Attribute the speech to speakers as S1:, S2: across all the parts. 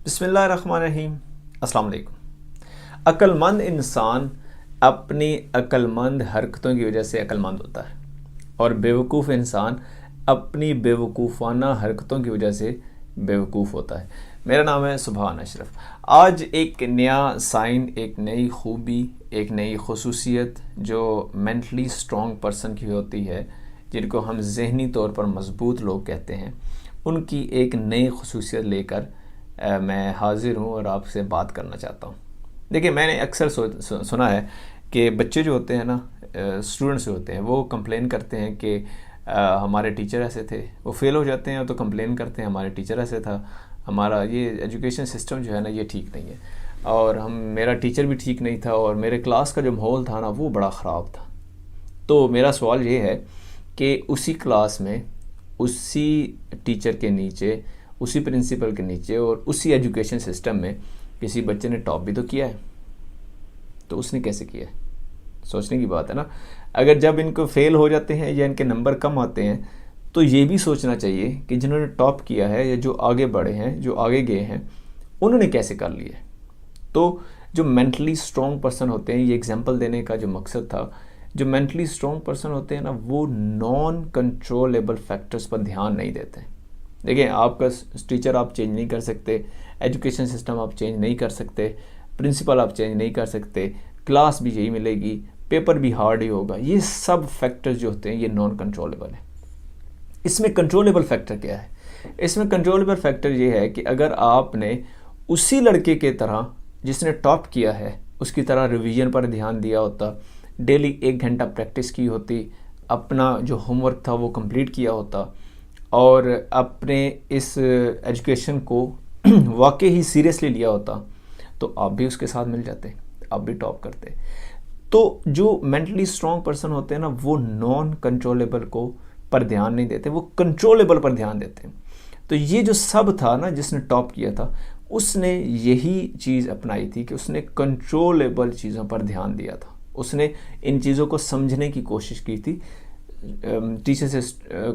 S1: بسم اللہ الرحمن الرحیم۔ السلام علیکم۔ عقل مند انسان اپنی عقل مند حرکتوں کی وجہ سے عقل مند ہوتا ہے، اور بیوقوف انسان اپنی بیوقوفانہ حرکتوں کی وجہ سے بیوقوف ہوتا ہے۔ میرا نام ہے سبحان اشرف۔ آج ایک نیا سائن، ایک نئی خوبی، ایک نئی خصوصیت جو مینٹلی اسٹرانگ پرسن کی ہوتی ہے، جن کو ہم ذہنی طور پر مضبوط لوگ کہتے ہیں، ان کی ایک نئی خصوصیت لے کر میں حاضر ہوں اور آپ سے بات کرنا چاہتا ہوں۔ دیکھیں، میں نے اکثر سنا ہے کہ بچے جو ہوتے ہیں نا، اسٹوڈنٹس جو ہوتے ہیں، وہ کمپلین کرتے ہیں کہ ہمارے ٹیچر ایسے تھے۔ وہ فیل ہو جاتے ہیں تو کمپلین کرتے ہیں ہمارے ٹیچر ایسے تھا، ہمارا یہ ایجوکیشن سسٹم جو ہے نا یہ ٹھیک نہیں ہے، اور میرا ٹیچر بھی ٹھیک نہیں تھا، اور میرے کلاس کا جو ماحول تھا نا وہ بڑا خراب تھا۔ تو میرا سوال یہ ہے کہ اسی کلاس میں، اسی ٹیچر کے نیچے، اسی پرنسپل کے نیچے اور اسی ایجوکیشن سسٹم میں کسی بچے نے ٹاپ بھی تو کیا ہے، تو اس نے کیسے کیا ہے؟ سوچنے کی بات ہے نا۔ اگر جب ان کو فیل ہو جاتے ہیں یا ان کے نمبر کم آتے ہیں تو یہ بھی سوچنا چاہیے کہ جنہوں نے ٹاپ کیا ہے یا جو آگے بڑھے ہیں، جو آگے گئے ہیں، انہوں نے کیسے کر لیا ہے۔ تو جو مینٹلی اسٹرانگ پرسن ہوتے ہیں، یہ اگزامپل دینے کا جو مقصد تھا، جو مینٹلی اسٹرانگ پرسن ہوتے ہیں نا، وہ نان کنٹرولیبل فیکٹرز پر دھیان نہیں دیتے۔ دیکھیں، آپ کا ٹیچر آپ چینج نہیں کر سکتے، ایجوکیشن سسٹم آپ چینج نہیں کر سکتے، پرنسپل آپ چینج نہیں کر سکتے، کلاس بھی یہی ملے گی، پیپر بھی ہارڈ ہی ہوگا۔ یہ سب فیکٹر جو ہوتے ہیں یہ نان کنٹرولیبل ہیں۔ اس میں کنٹرولیبل فیکٹر کیا ہے؟ اس میں کنٹرولیبل فیکٹر یہ ہے کہ اگر آپ نے اسی لڑکے کے طرح جس نے ٹاپ کیا ہے، اس کی طرح ریویژن پر دھیان دیا ہوتا، ڈیلی 1 گھنٹہ پریکٹس کی ہوتی، اپنا جو ہوم ورک تھا وہ کمپلیٹ کیا ہوتا، اور اپنے اس ایجوکیشن کو واقعی ہی سیریسلی لیا ہوتا، تو آپ بھی اس کے ساتھ مل جاتے، آپ بھی ٹاپ کرتے۔ تو جو مینٹلی اسٹرانگ پرسن ہوتے ہیں نا، وہ نان کنٹرولیبل کو پر دھیان نہیں دیتے، وہ کنٹرولیبل پر دھیان دیتے ہیں۔ تو یہ جو سب تھا نا، جس نے ٹاپ کیا تھا، اس نے یہی چیز اپنائی تھی کہ اس نے کنٹرولیبل چیزوں پر دھیان دیا تھا، اس نے ان چیزوں کو سمجھنے کی کوشش کی تھی، ٹیچر سے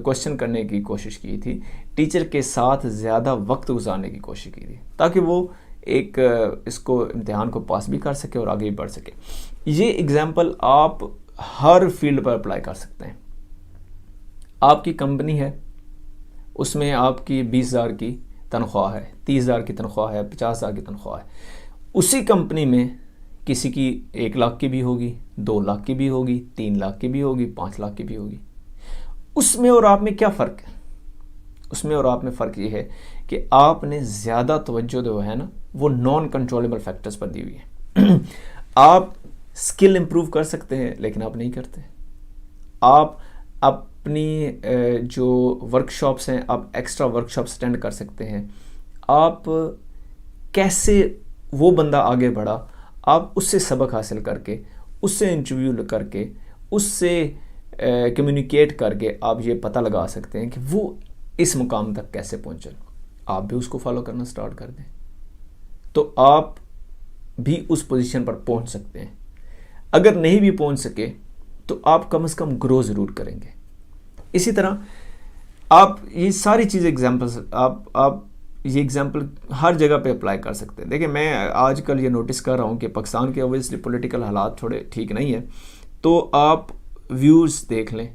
S1: کوشچن کرنے کی کوشش کی تھی، ٹیچر کے ساتھ زیادہ وقت گزارنے کی کوشش کی تھی، تاکہ وہ ایک اس کو امتحان کو پاس بھی کر سکے اور آگے بھی بڑھ سکے۔ یہ اگزامپل آپ ہر فیلڈ پر اپلائی کر سکتے ہیں۔ آپ کی کمپنی ہے، اس میں آپ کی 20,000 کی تنخواہ ہے، 30,000 کی تنخواہ ہے، 50,000 کی تنخواہ ہے۔ اسی کمپنی میں کسی کی 1 لاکھ کی بھی ہوگی، 2 لاکھ کی بھی ہوگی، 3 لاکھ کی بھی ہوگی، 5 لاکھ کی بھی ہوگی۔ اس میں اور آپ میں کیا فرق ہے؟ اس میں اور آپ میں فرق یہ ہے کہ آپ نے زیادہ توجہ جو ہے نا، وہ نان کنٹرولیبل فیکٹرز پر دی ہوئی ہے۔ آپ سکل امپروو کر سکتے ہیں لیکن آپ نہیں کرتے۔ آپ اپنی جو ورک شاپس ہیں، آپ ایکسٹرا ورک شاپس اٹینڈ کر سکتے ہیں۔ آپ کیسے وہ بندہ آگے بڑھا، آپ اس سے سبق حاصل کر کے، اس سے انٹرویو کر کے، اس سے کمیونیکیٹ کر کے آپ یہ پتہ لگا سکتے ہیں کہ وہ اس مقام تک کیسے پہنچے۔ آپ بھی اس کو فالو کرنا سٹارٹ کر دیں تو آپ بھی اس پوزیشن پر پہنچ سکتے ہیں۔ اگر نہیں بھی پہنچ سکے تو آپ کم از کم گرو ضرور کریں گے۔ اسی طرح آپ یہ ساری چیزیں ایگزامپلس، آپ یہ ایگزامپل ہر جگہ پہ اپلائی کر سکتے ہیں۔ دیکھیں، میں آج کل یہ نوٹس کر رہا ہوں کہ پاکستان کے اوبویسلی پولیٹیکل حالات تھوڑے ٹھیک نہیں ہیں، تو آپ ویوز دیکھ لیں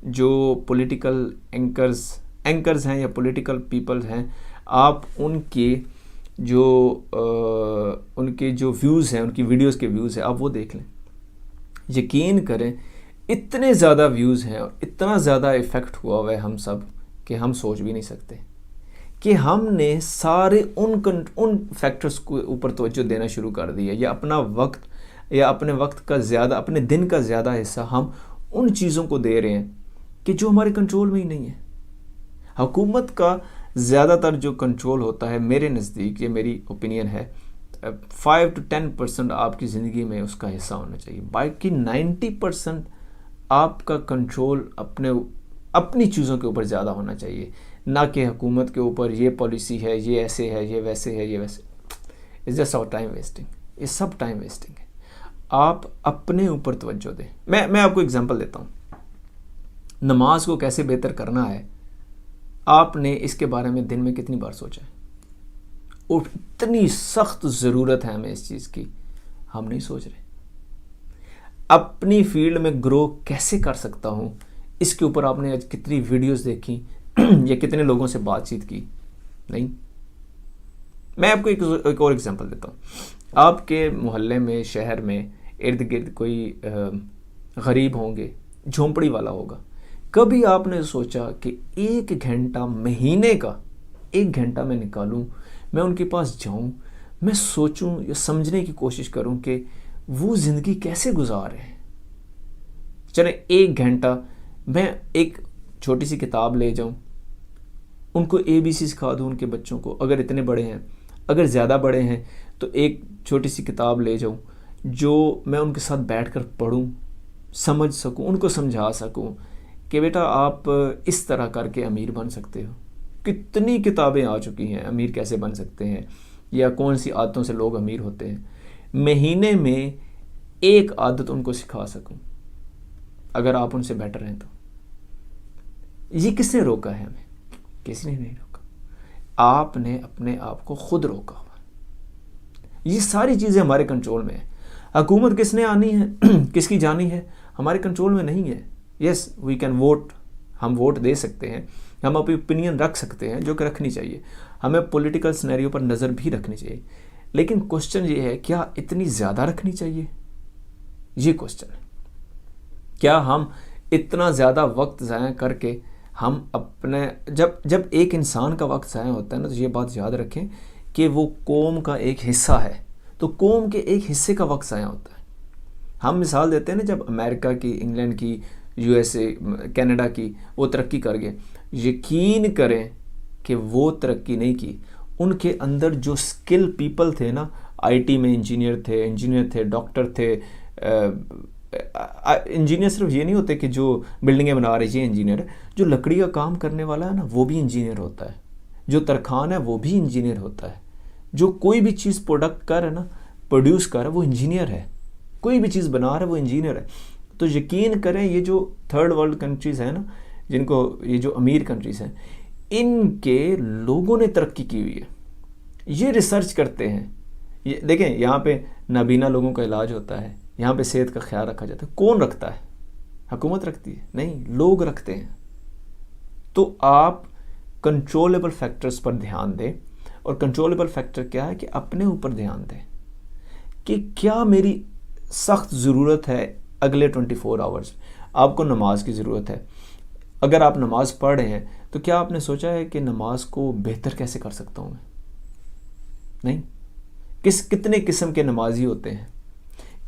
S1: جو پولیٹیکل اینکرز ہیں یا پولیٹیکل پیپل ہیں، آپ ان کے جو ویوز ہیں، ان کی ویڈیوز کے ویوز ہیں، آپ وہ دیکھ لیں۔ یقین کریں، اتنے زیادہ ویوز ہیں اور اتنا زیادہ ایفیکٹ ہوا ہے ہم سب کہ ہم سوچ بھی نہیں سکتے کہ ہم نے سارے ان فیکٹرز کو اوپر توجہ دینا شروع کر دی ہے، یا اپنا وقت یا اپنے وقت کا زیادہ، اپنے دن کا زیادہ حصہ ہم ان چیزوں کو دے رہے ہیں کہ جو ہمارے کنٹرول میں ہی نہیں ہے۔ حکومت کا زیادہ تر جو کنٹرول ہوتا ہے، میرے نزدیک، یہ میری اوپینین ہے، 5 to 10% آپ کی زندگی میں اس کا حصہ ہونا چاہیے۔ باقی 90% آپ کا کنٹرول اپنی چیزوں کے اوپر زیادہ ہونا چاہیے، نہ کہ حکومت کے اوپر یہ پالیسی ہے، یہ ایسے ہے، یہ ویسے ہے، یہ ویسے۔ It's just our time wasting, یہ سب ٹائم ویسٹنگ ہے۔ آپ اپنے اوپر توجہ دیں۔ میں آپ کو اگزامپل دیتا ہوں۔ نماز کو کیسے بہتر کرنا ہے، آپ نے اس کے بارے میں دن میں کتنی بار سوچا ہے؟ اور اتنی سخت ضرورت ہے ہمیں اس چیز کی، ہم نہیں سوچ رہے۔ اپنی فیلڈ میں گرو کیسے کر سکتا ہوں، اس کے اوپر آپ نے آج کتنی ویڈیوز دیکھی یا کتنے لوگوں سے بات چیت کی؟ نہیں۔ میں آپ کو ایک اور ایگزامپل دیتا ہوں۔ آپ کے محلے میں، شہر میں ارد گرد کوئی غریب ہوں گے، جھونپڑی والا ہوگا۔ کبھی آپ نے سوچا کہ 1 گھنٹہ مہینے کا 1 گھنٹہ میں نکالوں، میں ان کے پاس جاؤں، میں سوچوں یا سمجھنے کی کوشش کروں کہ وہ زندگی کیسے گزار رہے ہیں؟ چلیں 1 گھنٹہ میں ایک چھوٹی سی کتاب لے جاؤں، ان کو ABC سکھا دوں، ان کے بچوں کو، اگر اتنے بڑے ہیں، اگر زیادہ بڑے ہیں تو ایک چھوٹی سی کتاب لے جاؤں جو میں ان کے ساتھ بیٹھ کر پڑھوں، سمجھ سکوں، ان کو سمجھا سکوں کہ بیٹا آپ اس طرح کر کے امیر بن سکتے ہو۔ کتنی کتابیں آ چکی ہیں امیر کیسے بن سکتے ہیں، یا کون سی عادتوں سے لوگ امیر ہوتے ہیں۔ مہینے میں 1 عادت ان کو سکھا سکوں، اگر آپ ان سے بیٹر ہیں تو۔ یہ کس نے روکا ہے ہمیں؟ کسی نے نہیں روکا، آپ نے اپنے آپ کو خود روکا ہوا۔ یہ ساری چیزیں ہمارے کنٹرول میں ہیں۔ حکومت کس نے آنی ہے، کس کی جانی ہے، ہمارے کنٹرول میں نہیں ہے۔ یس وی کین ووٹ، ہم ووٹ دے سکتے ہیں، ہم اپنی اوپینین رکھ سکتے ہیں، جو کہ رکھنی چاہیے، ہمیں پولیٹیکل سینیریو پر نظر بھی رکھنی چاہیے، لیکن کوشچن یہ ہے کیا اتنی زیادہ رکھنی چاہیے؟ یہ کوشچن ہے۔ کیا ہم اتنا زیادہ وقت ضائع کر کے ہم اپنے جب ایک انسان کا وقت ضائع ہوتا ہے نا، تو یہ بات یاد رکھیں کہ وہ قوم کا ایک حصہ ہے، تو قوم کے ایک حصے کا وقت ضائع ہوتا ہے۔ ہم مثال دیتے ہیں نا، جب امریکہ کی، انگلینڈ کی، USA، کینیڈا کی وہ ترقی کر گئے، یقین کریں کہ وہ ترقی نہیں کی، ان کے اندر جو سکل پیپل تھے نا، IT میں انجینئر تھے، ڈاکٹر تھے۔ انجینئر صرف یہ نہیں ہوتے کہ جو بلڈنگیں بنا رہے یہ انجینئر ہے، جو لکڑی کا کام کرنے والا ہے نا وہ بھی انجینئر ہوتا ہے، جو ترخان ہے وہ بھی انجینئر ہوتا ہے، جو کوئی بھی چیز پروڈکٹ کر ہے نا، پروڈیوس کر ہے، وہ انجینئر ہے، کوئی بھی چیز بنا رہا ہے وہ انجینئر ہے۔ تو یقین کریں یہ جو 3rd ورلڈ کنٹریز ہیں نا، جن کو یہ جو امیر کنٹریز ہیں، ان کے لوگوں نے ترقی کی ہوئی ہے، یہ ریسرچ کرتے ہیں۔ یہ دیکھیں، یہاں پہ نابینا لوگوں کا علاج ہوتا ہے، یہاں پہ صحت کا خیال رکھا جاتا ہے۔ کون رکھتا ہے؟ حکومت رکھتی ہے؟ نہیں، لوگ رکھتے ہیں۔ تو آپ کنٹرولبل فیکٹرز پر دھیان دیں، اور کنٹرولبل فیکٹر کیا ہے کہ اپنے اوپر دھیان دیں کہ کیا میری سخت ضرورت ہے اگلے 24 آورز۔ آپ کو نماز کی ضرورت ہے، اگر آپ نماز پڑھ رہے ہیں تو کیا آپ نے سوچا ہے کہ نماز کو بہتر کیسے کر سکتا ہوں میں؟ نہیں۔ کتنے قسم کے نمازی ہوتے ہیں؟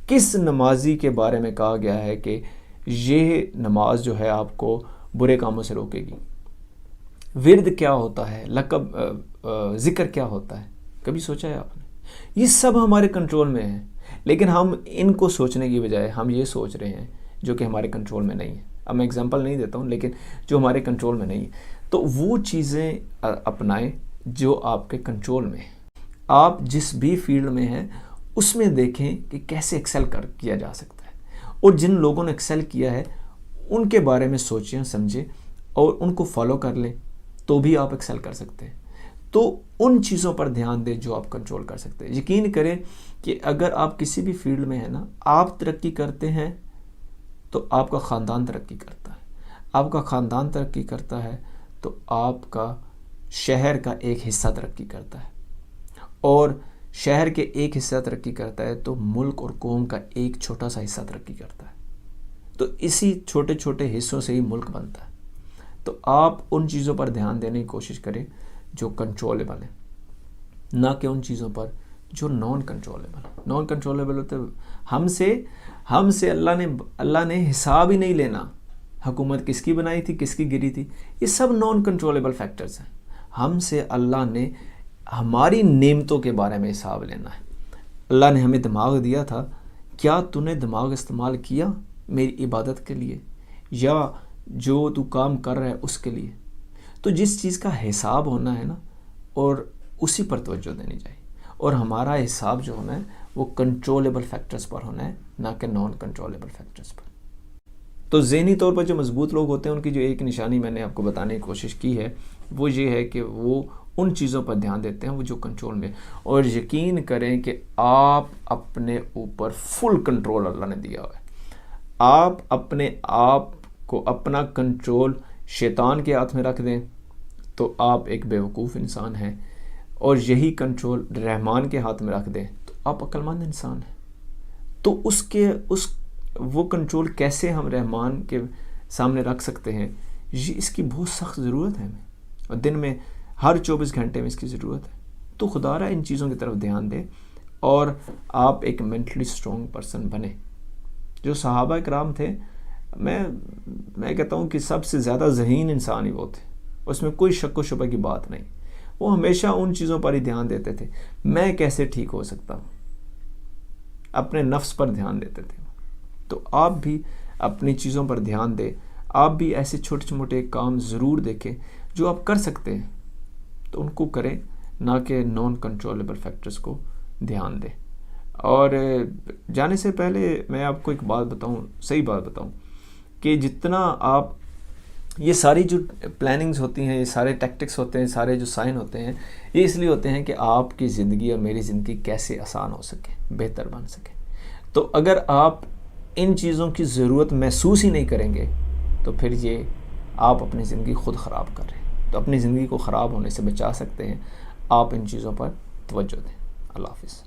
S1: کس نمازی کے بارے میں کہا گیا ہے کہ یہ نماز جو ہے آپ کو برے کاموں سے روکے گی؟ ورد کیا ہوتا ہے؟ لقب ذکر کیا ہوتا ہے؟ کبھی سوچا ہے آپ نے؟ یہ سب ہمارے کنٹرول میں ہے، لیکن ہم ان کو سوچنے کی بجائے ہم یہ سوچ رہے ہیں جو کہ ہمارے کنٹرول میں نہیں ہے۔ اب میں اگزامپل نہیں دیتا ہوں، لیکن جو ہمارے کنٹرول میں نہیں ہے، تو وہ چیزیں اپنائیں جو آپ کے کنٹرول میں ہیں۔ آپ جس بھی فیلڈ میں ہیں اس میں دیکھیں کہ کیسے ایکسل کیا جا سکتا ہے، اور جن لوگوں نے ایکسل کیا ہے ان کے بارے میں سوچیں، سمجھیں اور ان کو فالو کر لیں، تو بھی آپ ایکسل کر سکتے ہیں۔ تو ان چیزوں پر دھیان دیں جو آپ کنٹرول کر سکتے ہیں۔ یقین کریں کہ اگر آپ کسی بھی فیلڈ میں ہیں نا، آپ ترقی کرتے ہیں تو آپ کا خاندان ترقی کرتا ہے، آپ کا خاندان ترقی کرتا ہے تو آپ کا شہر کا ایک حصہ ترقی کرتا ہے، اور شہر کے ایک حصہ ترقی کرتا ہے تو ملک اور قوم کا ایک چھوٹا سا حصہ ترقی کرتا ہے۔ تو اسی چھوٹے چھوٹے حصوں سے ہی ملک بنتا ہے۔ تو آپ ان چیزوں پر دھیان دینے کی کوشش کریں جو کنٹرولبل ہیں، نہ کہ ان چیزوں پر جو نان کنٹرولبل ہیں۔ نان کنٹرولبل ہوتے ہم سے اللہ نے حساب ہی نہیں لینا، حکومت کس کی بنائی تھی، کس کی گری تھی، یہ سب نان کنٹرولبل فیکٹرز ہیں۔ ہم سے اللہ نے ہماری نعمتوں کے بارے میں حساب لینا ہے۔ اللہ نے ہمیں دماغ دیا تھا، کیا تو نے دماغ استعمال کیا میری عبادت کے لیے، یا جو تو کام کر رہا ہے اس کے لیے؟ تو جس چیز کا حساب ہونا ہے نا، اور اسی پر توجہ دینی چاہیے، اور ہمارا حساب جو ہونا ہے وہ کنٹرولبل فیکٹرز پر ہونا ہے، نہ کہ نان کنٹرولبل فیکٹرز پر۔ تو ذہنی طور پر جو مضبوط لوگ ہوتے ہیں ان کی جو ایک نشانی میں نے آپ کو بتانے کی کوشش کی ہے وہ یہ ہے کہ وہ ان چیزوں پر دھیان دیتے ہیں وہ جو کنٹرول میں، اور یقین کریں کہ آپ اپنے اوپر فل کنٹرول اللہ نے دیا ہوا ہے. آپ اپنے آپ کو اپنا کنٹرول شیطان کے ہاتھ میں رکھ دیں تو آپ ایک بیوقوف انسان ہیں، اور یہی کنٹرول رحمان کے ہاتھ میں رکھ دیں تو آپ عقل مند انسان ہیں. تو وہ کنٹرول کیسے ہم رحمان کے سامنے رکھ سکتے ہیں؟ اس کی بہت سخت ضرورت ہے ہمیں، اور دن میں ہر 24 گھنٹے میں اس کی ضرورت ہے. تو خدا را ان چیزوں کی طرف دھیان دیں اور آپ ایک مینٹلی اسٹرانگ پرسن بنیں. جو صحابہ کرام تھے، میں کہتا ہوں کہ سب سے زیادہ ذہین انسان ہی وہ تھے، اس میں کوئی شک و شبہ کی بات نہیں. وہ ہمیشہ ان چیزوں پر ہی دھیان دیتے تھے، میں کیسے ٹھیک ہو سکتا ہوں، اپنے نفس پر دھیان دیتے تھے. تو آپ بھی اپنی چیزوں پر دھیان دیں. آپ بھی ایسے چھوٹے موٹے کام ضرور دیکھیں جو آپ کر سکتے ہیں تو ان کو کریں، نہ کہ نان کنٹرولبل فیکٹرز کو دھیان دیں. اور جانے سے پہلے میں آپ کو ایک بات بتاؤں، صحیح بات بتاؤں، کہ جتنا آپ یہ ساری جو پلاننگز ہوتی ہیں، یہ سارے ٹیکٹکس ہوتے ہیں، سارے جو سائن ہوتے ہیں، یہ اس لیے ہوتے ہیں کہ آپ کی زندگی اور میری زندگی کیسے آسان ہو سکے، بہتر بن سکے. تو اگر آپ ان چیزوں کی ضرورت محسوس ہی نہیں کریں گے تو پھر یہ آپ اپنی زندگی خود خراب کر رہے ہیں. تو اپنی زندگی کو خراب ہونے سے بچا سکتے ہیں آپ ان چیزوں پر توجہ دیں. اللہ حافظ.